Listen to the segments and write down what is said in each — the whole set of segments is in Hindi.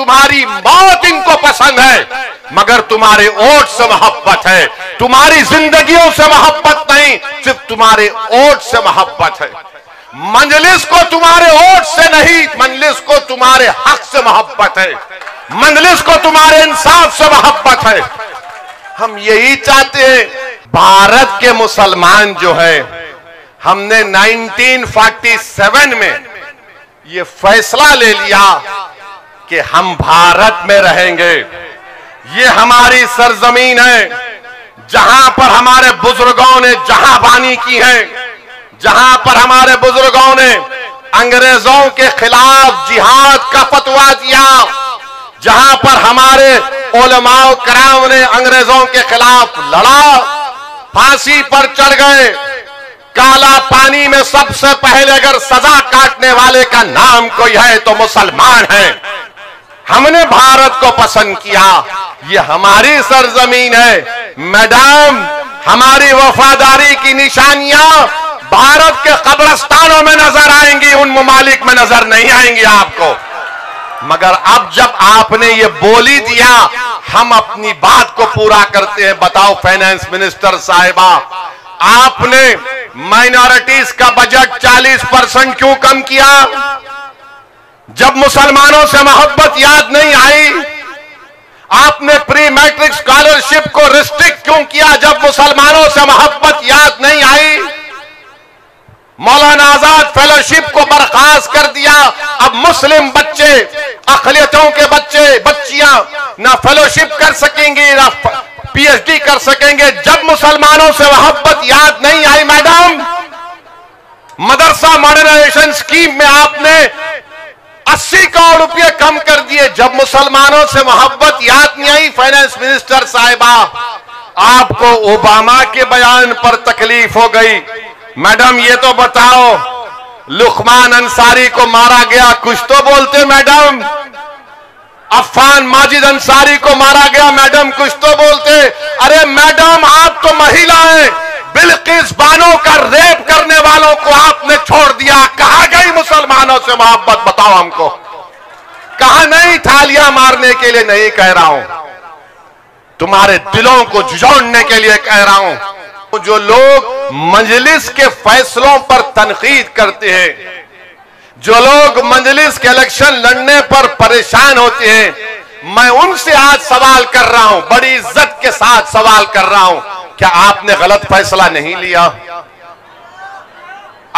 तुम्हारी मौत इनको पसंद है, मगर तुम्हारे वोट से मोहब्बत है। तुम्हारी जिंदगियों से मोहब्बत नहीं, सिर्फ तुम्हारे वोट से मोहब्बत है। मंजलिस को तुम्हारे वोट से नहीं, मंजलिस को तुम्हारे हक से मोहब्बत है। मंजलिस को तुम्हारे इंसाफ से मोहब्बत है। हम यही चाहते हैं। भारत के मुसलमान जो है, हमने 1947 में ये फैसला ले लिया कि हम भारत में रहेंगे। ये हमारी सरजमीन है, जहां पर हमारे बुजुर्गों ने जहांबानी की है, जहां पर हमारे बुजुर्गों ने अंग्रेजों के खिलाफ जिहाद का फतवा दिया, जहां पर हमारे उलमाओ कराम ने अंग्रेजों के खिलाफ लड़ा, फांसी पर चढ़ गए। काला पानी में सबसे पहले अगर सजा काटने वाले का नाम कोई है तो मुसलमान है। हमने भारत को पसंद किया, ये हमारी सरजमीन है। मैडम, हमारी वफादारी की निशानियां भारत के कब्रिस्तानों में नजर आएंगी, उन ममालिक में नजर नहीं आएंगी आपको। मगर अब जब आपने ये बोली दिया, हम अपनी बात को पूरा करते हैं। बताओ फाइनेंस मिनिस्टर साहिबा, आपने माइनॉरिटीज का बजट 40% क्यों कम किया? जब मुसलमानों से मोहब्बत याद नहीं आई। आपने प्री मैट्रिक स्कॉलरशिप को रिस्ट्रिक्ट क्यों किया जब मुसलमानों से मोहब्बत याद नहीं आई? मौलाना आजाद फेलोशिप को बर्खास्त कर दिया। अब मुस्लिम बच्चे, अक़लियतों के बच्चे बच्चियां ना फेलोशिप कर सकेंगे ना पीएचडी कर सकेंगे जब मुसलमानों से मोहब्बत याद नहीं आई। मैडम, मदरसा मॉडर्नाइजेशन स्कीम में आपने 80 करोड़ रुपए कम कर दिए जब मुसलमानों से मोहब्बत याद नहीं आई। फाइनेंस मिनिस्टर साहिबा, आपको ओबामा के बयान पर तकलीफ हो गई। मैडम, ये तो बताओ, लुकमान अंसारी को मारा गया, कुछ तो बोलते मैडम। अफान माजिद अंसारी को मारा गया, मैडम कुछ तो बोलते। अरे मैडम, आप तो महिला हैं। बिल्किस बानो का रेप करने वालों को आपने छोड़ दिया। कहां गई मुसलमानों से मोहब्बत? बताओ हमको। कहां? नहीं, थालियां मारने के लिए नहीं कह रहा हूं, तुम्हारे दिलों को झुझोड़ने के लिए कह रहा हूं। जो लोग मजलिस के फैसलों पर तनकीद करते हैं, जो लोग मजलिस के इलेक्शन लड़ने पर परेशान होते हैं, मैं उनसे आज सवाल कर रहा हूं, बड़ी इज्जत के साथ सवाल कर रहा हूं, क्या आपने गलत फैसला नहीं लिया?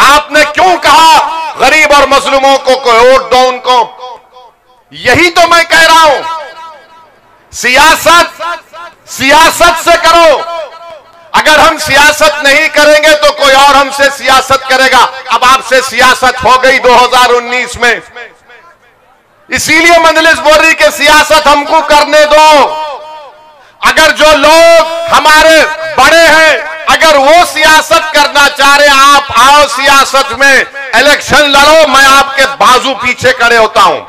आपने क्यों कहा गरीब और मजलूमों को वोट दो उनको? यही तो मैं कह रहा हूं। सियासत से करो। अगर हम सियासत नहीं करेंगे तो कोई और हमसे सियासत करेगा। अब आपसे सियासत हो गई 2019 में, इसीलिए मजलिस बोल रही कि सियासत हमको करने दो। अगर जो लोग हमारे बड़े हैं, अगर वो सियासत करना चाह रहे, आप आओ सियासत में, इलेक्शन लड़ो, मैं आपके बाजू पीछे खड़े होता हूं।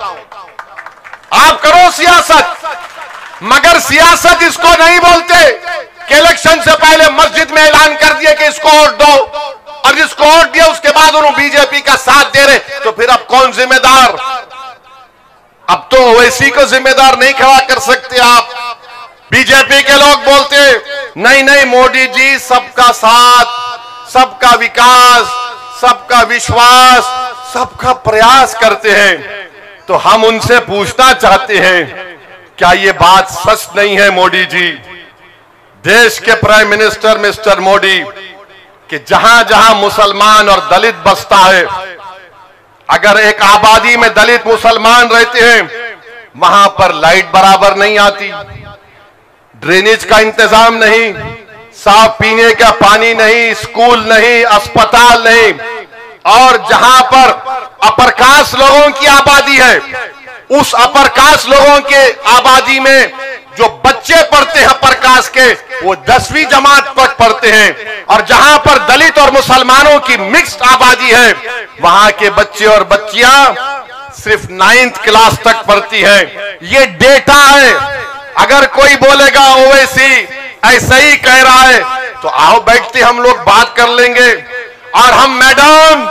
आप करो सियासत, मगर सियासत इसको नहीं बोलते कि इलेक्शन से पहले मस्जिद में ऐलान कर दिए कि इसको वोट दो, और जिसको वोट दिया उसके बाद उन्होंने बीजेपी का साथ दे रहे, तो फिर अब कौन जिम्मेदार? अब तो ओवैसी को जिम्मेदार नहीं खड़ा कर सकते आप। बीजेपी के लोग बोलते नहीं नहीं मोदी जी सबका साथ, सबका विकास, सबका विश्वास, सबका प्रयास करते हैं। तो हम उनसे पूछना चाहते हैं, क्या ये बात सच नहीं है मोदी जी? देश के प्राइम मिनिस्टर मिस्टर मोदी, कि जहां जहां मुसलमान और दलित बसता है, अगर एक आबादी में दलित मुसलमान रहते हैं, वहां पर लाइट बराबर नहीं आती, ड्रेनेज का इंतजाम नहीं, साफ पीने का पानी नहीं, स्कूल नहीं, अस्पताल नहीं, और जहां पर अपर कास्ट लोगों की आबादी है, उस अपर कास्ट लोगों के आबादी में जो बच्चे पढ़ते हैं अपर कास्ट के, वो 10वीं जमात तक पढ़ते हैं, और जहां पर दलित और मुसलमानों की मिक्स्ड आबादी है, वहां के बच्चे और बच्चियां सिर्फ 9th क्लास तक पढ़ती है। ये डेटा है। अगर कोई बोलेगा ओवैसी ऐसा ही कह रहा है, तो आओ बैठते हम लोग बात कर लेंगे। और हम मैडम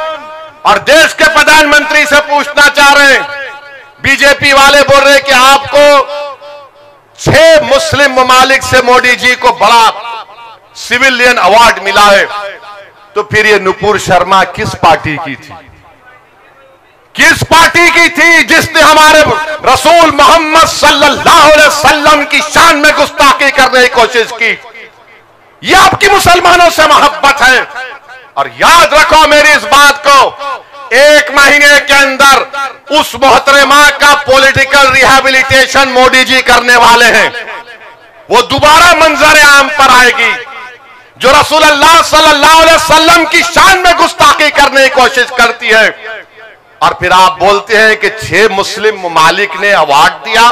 और देश के प्रधानमंत्री से पूछना चाह रहे हैं, बीजेपी वाले बोल रहे कि आपको 6 मुस्लिम ममालिक से मोदी जी को बड़ा सिविलियन अवार्ड मिला है। तो फिर ये नुपुर शर्मा किस पार्टी की थी? किस पार्टी की थी जिसने हमारे रसूल मोहम्मद सल्लल्लाहु अलैहि वसल्लम की शान में गुस्ताखी करने की कोशिश की? यह आपकी मुसलमानों से मोहब्बत है। और याद रखो मेरी इस बात को, 1 महीने के अंदर उस मोहतरमा का पॉलिटिकल रिहैबिलिटेशन मोदी जी करने वाले हैं। वो दोबारा मंजर आम पर आएगी जो रसूलुल्लाह सल्लल्लाहु अलैहि वसल्लम की शान में गुस्ताखी करने की कोशिश करती है। और फिर आप बोलते हैं कि 6 मुस्लिम ममालिक ने अवार्ड दिया।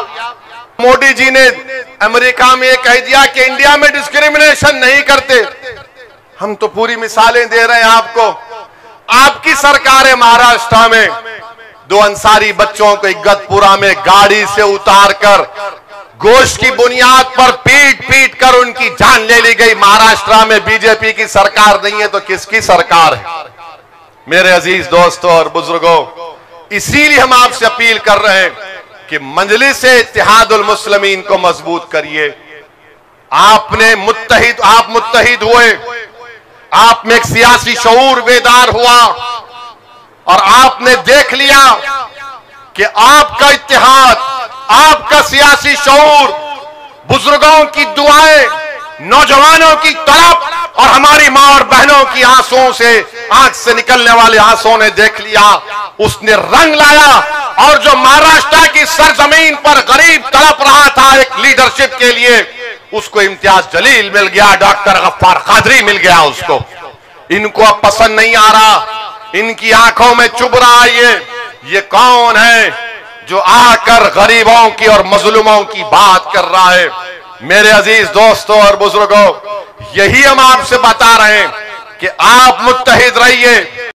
मोदी जी ने अमेरिका में कह दिया कि इंडिया में डिस्क्रिमिनेशन नहीं करते। हम तो पूरी मिसालें दे रहे हैं आपको। आपकी सरकार है महाराष्ट्र में 2 अंसारी बच्चों को इगतपुरा में गाड़ी से उतारकर गोश्त की बुनियाद पर पीट पीट कर उनकी जान ले ली गई। महाराष्ट्र में बीजेपी की सरकार नहीं है तो किसकी सरकार है? मेरे अजीज दोस्तों और बुजुर्गों, इसीलिए हम आपसे अपील कर रहे हैं कि मजलिस इत्तेहादुल मुस्लिमीन को मजबूत करिए। आप मुत्तहिद हुए, आप में एक सियासी शऊर बेदार हुआ और आपने देख लिया कि आपका इत्तेहाद, आपका सियासी शऊर, बुजुर्गों की दुआएं, नौजवानों की तड़प और हमारी मां और बहनों की आंसुओं से, आंख से निकलने वाले आंसुओं ने देख लिया, उसने रंग लाया। और जो महाराष्ट्र की सरजमीन पर गरीब तड़प रहा था एक लीडरशिप के लिए, उसको इम्तियाज जलील मिल गया, डॉक्टर गफ्फार कादरी मिल गया उसको। इनको अब पसंद नहीं आ रहा, इनकी आंखों में चुभ रहा ये कौन है जो आकर गरीबों की और मजलूमों की बात कर रहा है? मेरे अजीज दोस्तों और बुजुर्गों, यही हम आपसे बता रहे हैं कि आप मुत्तहिद रहिए।